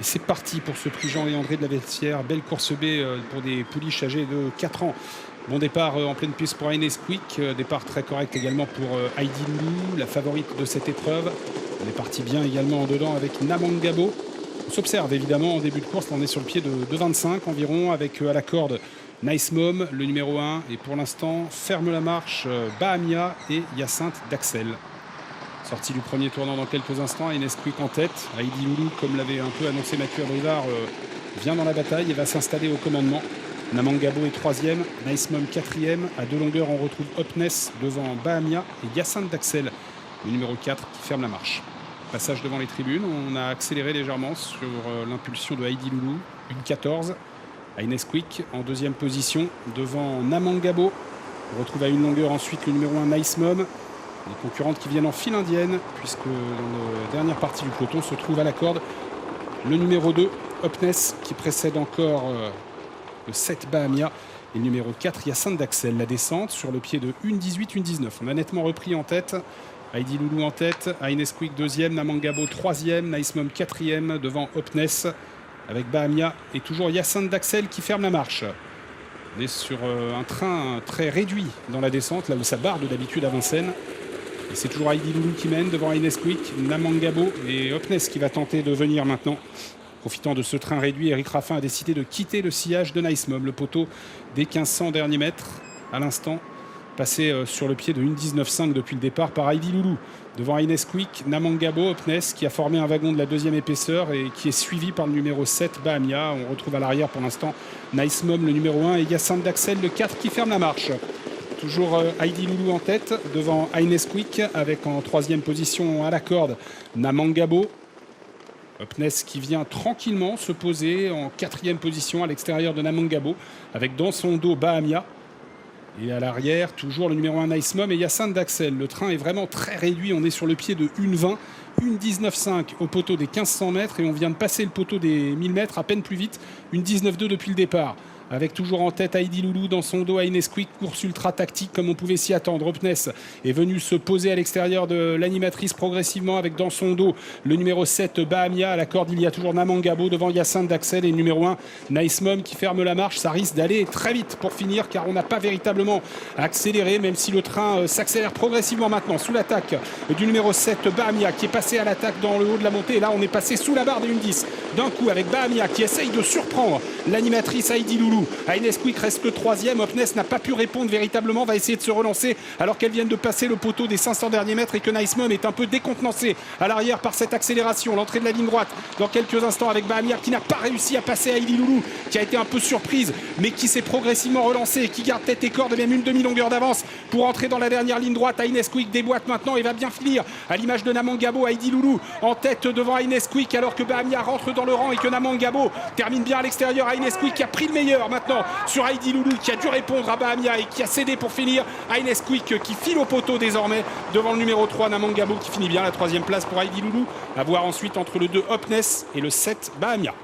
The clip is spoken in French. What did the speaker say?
Et c'est parti pour ce prix Jean et André de la Vestiaire. Belle course B pour des pouliches âgées de 4 ans. Bon départ en pleine piste pour Ines Quick. Départ très correct également pour Heidi Loulou, la favorite de cette épreuve. On est parti bien également en dedans avec Namangabo. On s'observe évidemment en début de course. Là, on est sur le pied de 25 environ avec à la corde Nice Mom, le numéro 1. Et pour l'instant, ferme la marche Bahamia et Hyacinthe d'Axel. Sortie du premier tournant dans quelques instants. Ines Quick en tête. Heidi Loulou, comme l'avait un peu annoncé Mathieu Abrivard, vient dans la bataille et va s'installer au commandement. Namangabo est 3e, Nice Mom 4e. À 2 longueurs, on retrouve Hopness devant Bahamia et Hyacinthe d'Axel, le numéro 4, qui ferme la marche. Passage devant les tribunes. On a accéléré légèrement sur l'impulsion de Heidi Loulou. Une 14. Ines Quick en 2e position devant Namangabo. On retrouve à 1 longueur ensuite le numéro 1 Nice Mom. Les concurrentes qui viennent en file indienne, puisque dans la dernière partie du peloton se trouve à la corde le numéro 2, Hopness, qui précède encore le 7 Bahamia et le numéro 4, Hyacinthe d'Axel. La descente sur le pied de 1,18, 1,19. On a nettement repris en tête. Heidi Loulou en tête, Ines Quick 2e, Namangabo 3e, Nice Mom 4e devant Hopness, avec Bahamia et toujours Hyacinthe d'Axel qui ferme la marche. On est sur un train très réduit dans la descente, là où ça barre de d'habitude à Vincennes. Et c'est toujours Heidi Loulou qui mène devant Ines Quick, Namangabo et Hopness qui va tenter de venir maintenant. Profitant de ce train réduit, Eric Raffin a décidé de quitter le sillage de Nice Mom. Le poteau des 1500 derniers mètres à l'instant, passé sur le pied de 1,19,5 depuis le départ par Heidi Loulou. Devant Ines Quick, Namangabo, Hopness qui a formé un wagon de la 2e épaisseur et qui est suivi par le numéro 7, Bahamia. On retrouve à l'arrière pour l'instant Nice Mom, le numéro 1, et Hyacinthe d'Axel, le 4, qui ferme la marche. Toujours Heidi Loulou en tête devant Ines Quick avec en 3e position à la corde Namangabo. Hopness qui vient tranquillement se poser en 4e position à l'extérieur de Namangabo avec dans son dos Bahamia. Et à l'arrière, toujours le numéro 1 Nice Mom et Hyacinthe d'Axel. Le train est vraiment très réduit. On est sur le pied de 1,20, 1,19,5 au poteau des 1500 mètres et on vient de passer le poteau des 1000 mètres à peine plus vite. 1,19,2 depuis le départ. Avec toujours en tête Heidi Loulou, dans son dos Ines Quick, course ultra tactique comme on pouvait s'y attendre. Hopness est venu se poser à l'extérieur de l'animatrice progressivement avec dans son dos le numéro 7 Bahamia. À la corde, il y a toujours Namangabo devant Hyacinthe d'Axel et le numéro 1 Nice Mom qui ferme la marche. Ça risque d'aller très vite pour finir car on n'a pas véritablement accéléré, même si le train s'accélère progressivement maintenant sous l'attaque du numéro 7 Bahamia qui est passé à l'attaque dans le haut de la montée. Et là, on est passé sous la barre des 1,10 d'un coup avec Bahamia qui essaye de surprendre l'animatrice Heidi Loulou. Ines Quick reste le 3e. Hopness n'a pas pu répondre véritablement, va essayer de se relancer alors qu'elle vient de passer le poteau des 500 derniers mètres et que Nice Mom est un peu décontenancé à l'arrière par cette accélération. L'entrée de la ligne droite dans quelques instants avec Bahamia qui n'a pas réussi à passer Heidi Loulou, qui a été un peu surprise mais qui s'est progressivement relancée et qui garde tête et corde et même une demi-longueur d'avance pour entrer dans la dernière ligne droite. Ines Quick déboîte maintenant et va bien finir à l'image de Namangabo. Heidi Loulou en tête devant Ines Quick alors que Bahamia rentre dans le rang et que Namangabo termine bien à l'extérieur. Ines Quick qui a pris le meilleur maintenant sur Heidi Loulou qui a dû répondre à Bahamia et qui a cédé pour finir. Ines Quick qui file au poteau désormais devant le numéro 3 Namangabo qui finit bien. La 3e place pour Heidi Loulou, à voir ensuite entre le 2 Hopness et le 7 Bahamia.